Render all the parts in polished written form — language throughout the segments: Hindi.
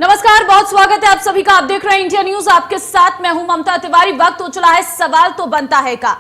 नमस्कार, बहुत स्वागत है आप सभी का। आप देख रहे हैं इंडिया न्यूज, आपके साथ मैं हूं ममता तिवारी। वक्त हो चला है सवाल तो बनता है का।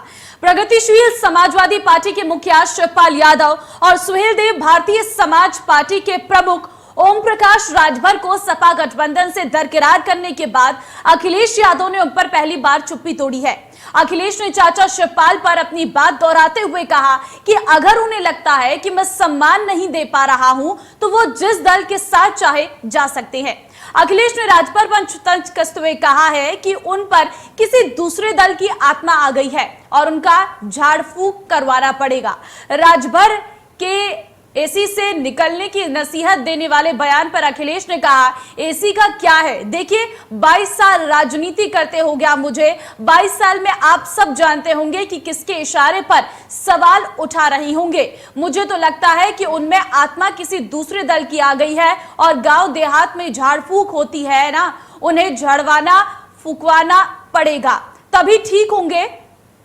प्रगतिशील समाजवादी पार्टी के मुखिया शिवपाल यादव और सुहेलदेव भारतीय समाज पार्टी के प्रमुख ओम प्रकाश राजभर को सपा गठबंधन से दरकिरार करने के बाद अखिलेश यादव ने उन पर पहली बार चुप्पी तोड़ी है। अखिलेश ने चाचा शिवपाल पर अपनी बात दोहराते हुए कहा कि अगर उन्हें लगता है कि मैं सम्मान नहीं दे पा रहा हूं तो वो जिस दल के साथ चाहे जा सकते हैं। अखिलेश ने राजभर पर तंज कसते हुए कहा है कि उन पर किसी दूसरे दल की आत्मा आ गई है और उनका झाड़ फूंक करवाना पड़ेगा। राजभर के एसी से निकलने की नसीहत देने वाले बयान पर अखिलेश ने कहा, एसी का क्या है, देखिए 22 साल राजनीति करते हो गया मुझे। 22 साल में आप सब जानते होंगे कि किसके इशारे पर सवाल उठा रही होंगे। मुझे तो लगता है कि उनमें आत्मा किसी दूसरे दल की आ गई है और गांव देहात में झाड़ फूंक होती है ना, उन्हें झड़वाना फूकवाना पड़ेगा तभी ठीक होंगे।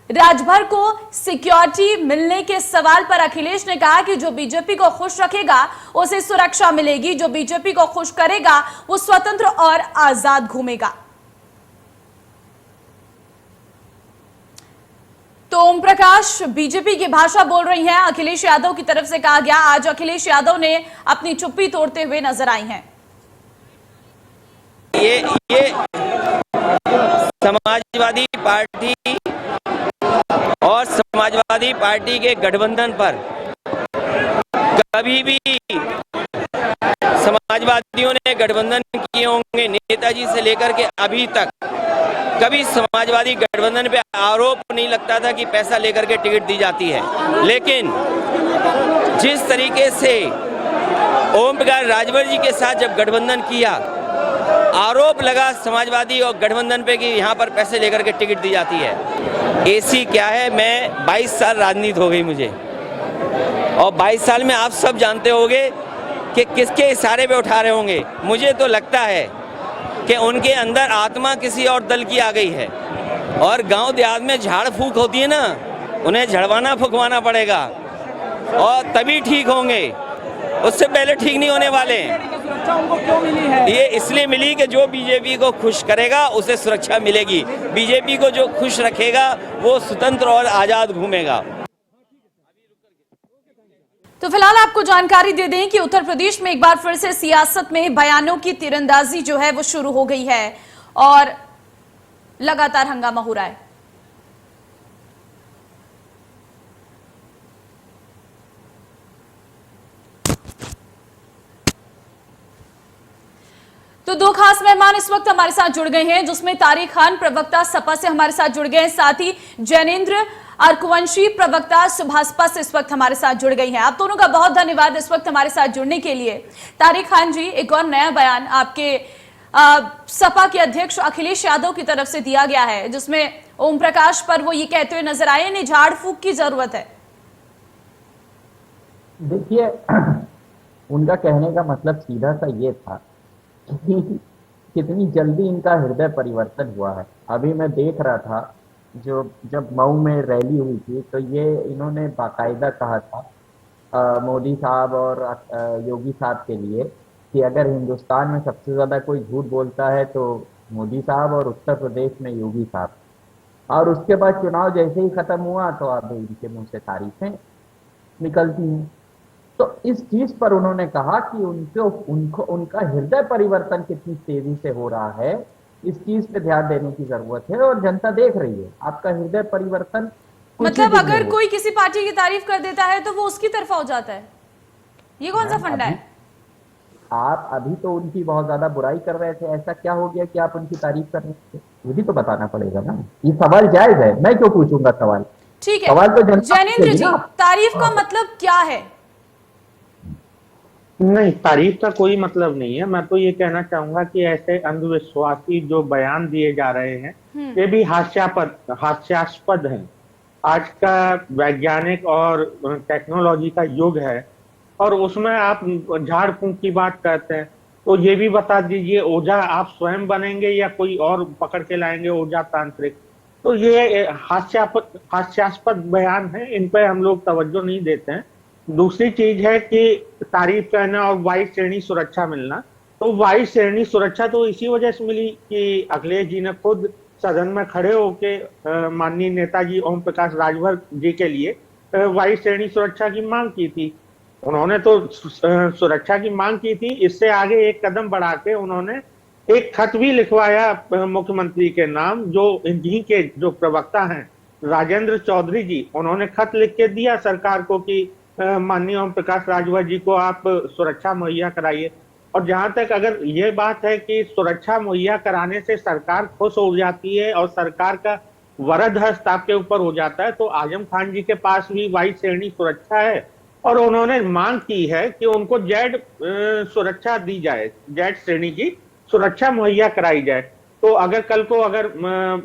राजभर को सिक्योरिटी मिलने के सवाल पर अखिलेश ने कहा कि जो बीजेपी को खुश रखेगा उसे सुरक्षा मिलेगी, जो बीजेपी को खुश करेगा वो स्वतंत्र और आजाद घूमेगा। तो ओम प्रकाश बीजेपी की भाषा बोल रही हैं, अखिलेश यादव की तरफ से कहा गया। आज अखिलेश यादव ने अपनी चुप्पी तोड़ते हुए नजर आई हैं। ये समाजवादी पार्टी और समाजवादी पार्टी के गठबंधन पर कभी भी समाजवादियों ने गठबंधन किए होंगे, नेताजी से लेकर के अभी तक कभी समाजवादी गठबंधन पे आरोप नहीं लगता था कि पैसा लेकर के टिकट दी जाती है। लेकिन जिस तरीके से ओम प्रकाश राजभर जी के साथ जब गठबंधन किया, आरोप लगा समाजवादी और गठबंधन पे कि यहाँ पर पैसे लेकर के टिकट दी जाती है। एसी क्या है, मैं 22 साल राजनीति हो गई मुझे, और 22 साल में आप सब जानते होंगे कि किसके इशारे पे उठा रहे होंगे। मुझे तो लगता है कि उनके अंदर आत्मा किसी और दल की आ गई है और गांव देहात में झाड़ फूक होती है ना, उन्हें झड़वाना फुकवाना पड़ेगा और तभी ठीक होंगे, उससे पहले ठीक नहीं होने वाले हैं। उनको क्यों मिली है? ये इसलिए मिली कि जो बीजेपी को खुश करेगा उसे सुरक्षा मिलेगी, बीजेपी को जो खुश रखेगा वो स्वतंत्र और आजाद घूमेगा। तो फिलहाल आपको जानकारी दे दें कि उत्तर प्रदेश में एक बार फिर से सियासत में बयानों की तीरंदाजी जो है वो शुरू हो गई है और लगातार हंगामा हो रहा है। तो दो खास मेहमान इस वक्त हमारे साथ जुड़ गए हैं, जिसमें तारिक खान प्रवक्ता सपा से हमारे साथ जुड़ गए हैं, साथ ही जैनेंद्र अर्कवंशी प्रवक्ता सुभाषपा से इस वक्त हमारे साथ जुड़ गई हैं। आप दोनों का बहुत धन्यवाद इस वक्त हमारे साथ जुड़ने के लिए। तारिक खान जी, एक और नया बयान आपके सपा के अध्यक्ष अखिलेश यादव की तरफ से दिया गया है, जिसमें ओम प्रकाश पर वो ये कहते हुए नजर आए इन्हें झाड़ फूक की जरूरत है। देखिए, उनका कहने का मतलब सीधा सा ये था कि कितनी जल्दी इनका हृदय परिवर्तन हुआ है। अभी मैं देख रहा था जब मऊ में रैली हुई थी तो ये इन्होंने बाकायदा कहा था मोदी साहब और योगी साहब के लिए कि अगर हिंदुस्तान में सबसे ज़्यादा कोई झूठ बोलता है तो मोदी साहब और उत्तर प्रदेश में योगी साहब। और उसके बाद चुनाव जैसे ही ख़त्म हुआ तो अब इनके मुंह से तारीफें निकलती हैं। तो इस चीज पर उन्होंने कहा कि उनका हृदय परिवर्तन कितनी तेजी से हो रहा है, इस चीज पे ध्यान देने की जरूरत है और जनता देख रही है आपका हृदय परिवर्तन। मतलब अगर कोई किसी पार्टी की तारीफ कर देता है तो वो उसकी तरफ हो जाता है, ये कौन सा फंडा है? आप अभी तो उनकी बहुत ज्यादा बुराई कर रहे थे, ऐसा क्या हो गया कि आप उनकी तारीफ कर रहे थे? ये भी तो बताना पड़ेगा ना। ये सवाल जायज है, मैं क्यों पूछूंगा सवाल? ठीक है, सवाल तो जैनेंद्र जी, तारीफ का मतलब क्या है? नहीं, तारीफ का कोई मतलब नहीं है। मैं तो ये कहना चाहूंगा कि ऐसे अंधविश्वासी जो बयान दिए जा रहे हैं ये भी हास्यास्पद हैं। आज का वैज्ञानिक और टेक्नोलॉजी का युग है और उसमें आप झाड़ फूंक की बात करते हैं, तो ये भी बता दीजिए ओझा आप स्वयं बनेंगे या कोई और पकड़ के लाएंगे ओझा तांत्रिक? तो ये हास्यास्पद बयान है, इन पे हम लोग तवज्जो नहीं देते हैं। दूसरी चीज है कि तारीफ करना और 22 श्रेणी सुरक्षा मिलना, तो वायु श्रेणी सुरक्षा तो इसी वजह से मिली कि अखिलेश जी ने खुद सदन में खड़े होके माननीय नेताजी ओम प्रकाश राजभर जी के लिए वायु श्रेणी सुरक्षा की मांग की थी। उन्होंने तो सुरक्षा की मांग की थी, इससे आगे एक कदम बढ़ा के उन्होंने एक खत भी लिखवाया मुख्यमंत्री के नाम, जो इन्हीं के जो प्रवक्ता हैं राजेंद्र चौधरी जी, उन्होंने खत लिख के दिया सरकार को कि माननीय ओम प्रकाश राजभर जी को आप सुरक्षा मुहैया कराइए। और जहां तक अगर ये बात है कि सुरक्षा मुहैया कराने से सरकार खुश हो जाती है और सरकार का वरद हस्त आपके ऊपर हो जाता है, तो आजम खान जी के पास भी वायु श्रेणी सुरक्षा है और उन्होंने मांग की है कि उनको जेड सुरक्षा दी जाए, जेड श्रेणी की सुरक्षा मुहैया कराई जाए। तो अगर कल को अगर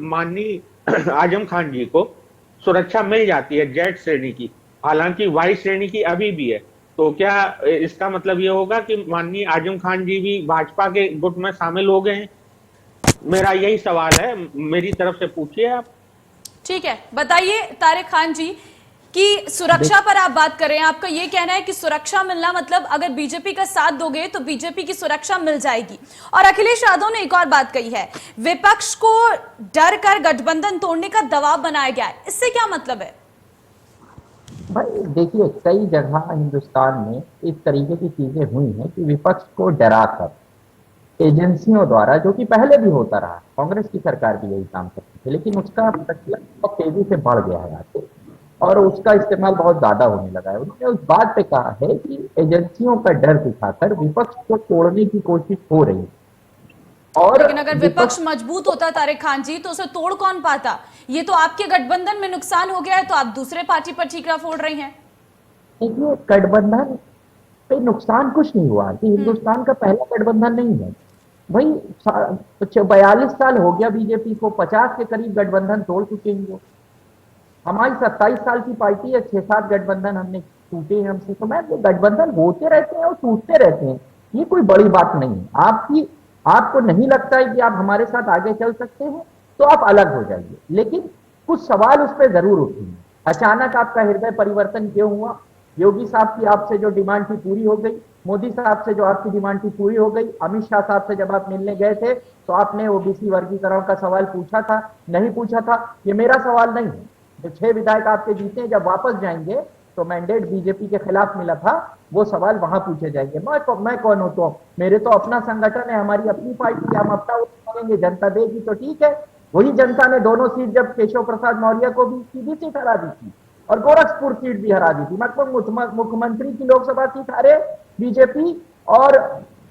माननीय आजम खान जी को सुरक्षा मिल जाती है जेड श्रेणी की, हालांकि वाई श्रेणी की अभी भी है, तो क्या इसका मतलब ये होगा कि माननीय आजम खान जी भी भाजपा के गुट में शामिल हो गए हैं? मेरा यही सवाल है, मेरी तरफ से पूछिए आप। ठीक है, बताइए तारिक खान जी कि सुरक्षा पर आप बात कर रहे हैं, आपका ये कहना है कि सुरक्षा मिलना मतलब अगर बीजेपी का साथ दोगे तो बीजेपी की सुरक्षा मिल जाएगी। और अखिलेश यादव ने एक और बात कही है, विपक्ष को डर कर गठबंधन तोड़ने का दबाव बनाया गया है, इससे क्या मतलब है? भाई देखिए, कई जगह हिंदुस्तान में इस तरीके की चीजें हुई हैं कि विपक्ष को डरा कर एजेंसियों द्वारा, जो कि पहले भी होता रहा, कांग्रेस की सरकार भी यही काम करती थी, लेकिन उसका प्रचलन बहुत तेजी से बढ़ गया है आगे और उसका इस्तेमाल बहुत ज्यादा होने लगा है। उन्होंने उस बात पे कहा है कि एजेंसियों का डर दिखाकर विपक्ष को तोड़ने की कोशिश हो रही है। और लेकिन अगर विपक्ष मजबूत होता तारिक खान जी तो उसे तोड़ कौन पाता? ये तो आपके गठबंधन में नुकसान हो गया है, तो आप दूसरे पार्टी पर ठीकरा फोड़ रही हैं। देखिए, गठबंधन पे नुकसान कुछ नहीं हुआ कि हिंदुस्तान का पहला गठबंधन नहीं है भाई। 42 साल हो गया बीजेपी को, 50 के करीब गठबंधन तोड़ चुके हैं वो। हमारी 27 साल की पार्टी है, 6-7 गठबंधन हमने टूटे हैं हमसे। तो मैं गठबंधन होते रहते हैं और टूटते रहते हैं, ये कोई बड़ी बात नहीं है। आपको नहीं लगता है कि आप हमारे साथ आगे चल सकते हैं तो आप अलग हो जाइए, लेकिन कुछ सवाल उस पर जरूर उठेंगे। अचानक आपका हृदय परिवर्तन क्यों हुआ? योगी साहब की आपसे जो डिमांड थी पूरी हो गई, मोदी साहब से जो आपकी डिमांड थी पूरी हो गई, अमित शाह साहब से जब आप मिलने गए थे तो आपने ओबीसी वर्गीकरण का सवाल पूछा था, नहीं पूछा था? ये मेरा सवाल नहीं है। जो 6 विधायक आपके जीते हैं, जब वापस जाएंगे तो मैंडेट बीजेपी के खिलाफ मिला था, वो सवाल वहां पूछे जाएंगे। मैं कौन हूं? तो मेरे तो अपना संगठन है, हमारी अपनी पार्टी, हम अपना वोट करेंगे, जनता देगी तो ठीक है। वही जनता ने दोनों सीट जब केशव प्रसाद मौर्य को भी सीधी सीट हरा दी थी और गोरखपुर सीट भी हरा दी थी, मतलब मुख्यमंत्री की लोकसभा सीट हारे बीजेपी और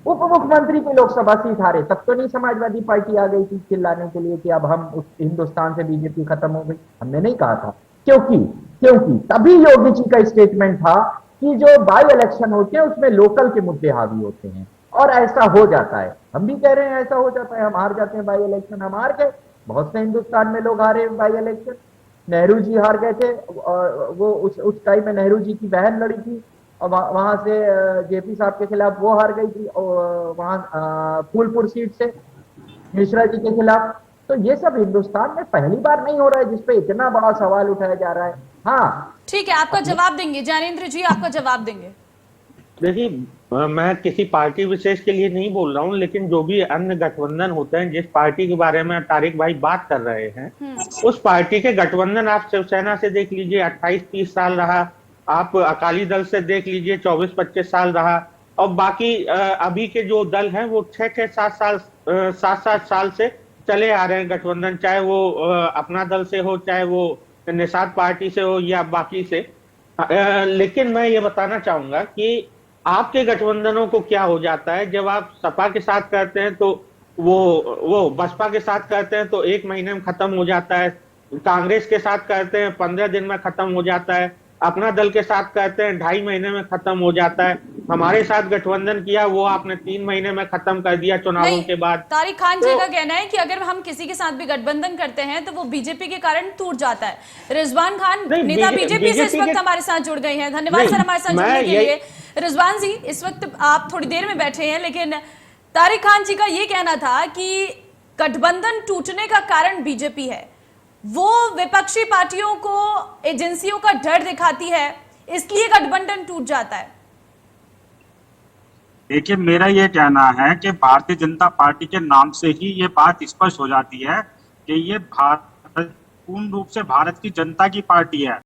उप मुख्यमंत्री की लोकसभा सीट हारे, तब तो नहीं समाजवादी पार्टी आ गई थी चिल्लाने के लिए कि अब हम उस हिंदुस्तान से बीजेपी खत्म हो गई? हमने नहीं कहा था। क्योंकि तभी योगी जी का स्टेटमेंट था कि जो बाई इलेक्शन होते हैं उसमें लोकल के मुद्दे हावी होते हैं, और ऐसा हो जाता है। हम भी कह रहे हैं ऐसा हो जाता है, हम हार जाते हैं बाई इलेक्शन, हम हार गए। बहुत से हिंदुस्तान में लोग हारे बाई इलेक्शन। नेहरू जी हार गए थे, वो उस टाइम में नेहरू जी की बहन लड़ी थी और वहां से जेपी साहब के खिलाफ वो हार गई थी, और वहां फूलपुर सीट से मिश्रा जी के खिलाफ। तो ये सब हिंदुस्तान में पहली बार नहीं हो रहा है जिसपे इतना बड़ा सवाल उठाया जा रहा है। हाँ ठीक है, आपका जवाब देंगे ज्ञानेंद्र जी, आपका जवाब देंगे। देखिए, मैं किसी पार्टी विशेष के लिए नहीं बोल रहा हूँ, लेकिन जो भी अन्य गठबंधन होते हैं, जिस पार्टी के बारे में तारिक भाई बात कर रहे हैं, उस पार्टी के गठबंधन आप शिवसेना से देख लीजिए 28-30 साल रहा, आप अकाली दल से देख लीजिए 24-25 साल रहा, और बाकी अभी के जो दल हैं वो 6-7 साल से चले आ रहे हैं गठबंधन, चाहे वो अपना दल से हो, चाहे वो निषाद पार्टी से हो या बाकी से। लेकिन मैं ये बताना चाहूंगा कि आपके गठबंधनों को क्या हो जाता है जब आप सपा के साथ करते हैं तो वो बसपा के साथ करते हैं तो 1 महीने में खत्म हो जाता है, कांग्रेस के साथ करते हैं 15 दिन में खत्म हो जाता है, अपना दल के साथ करते हैं 2.5 महीने में खत्म हो जाता है। हमारे साथ गठबंधन किया वो आपने 3 महीने में खत्म कर दिया चुनावों के बाद। तारिक खान जी का कहना है कि अगर हम किसी के साथ भी गठबंधन करते हैं तो वो बीजेपी के कारण टूट जाता है। रिजवान खान नेता बीजेपी से इस वक्त हमारे साथ जुड़ गए हैं, धन्यवाद सर हमारे साथ जुड़ने के लिए। रिजवान जी, इस वक्त आप थोड़ी देर में बैठे हैं, लेकिन तारिक खान जी का ये कहना था कि गठबंधन टूटने का कारण बीजेपी है, वो विपक्षी पार्टियों को एजेंसियों का डर दिखाती है, इसलिए गठबंधन टूट जाता है। देखिए, मेरा ये कहना है कि भारतीय जनता पार्टी के नाम से ही ये बात स्पष्ट हो जाती है कि ये भारत पूर्ण रूप से भारत की जनता की पार्टी है।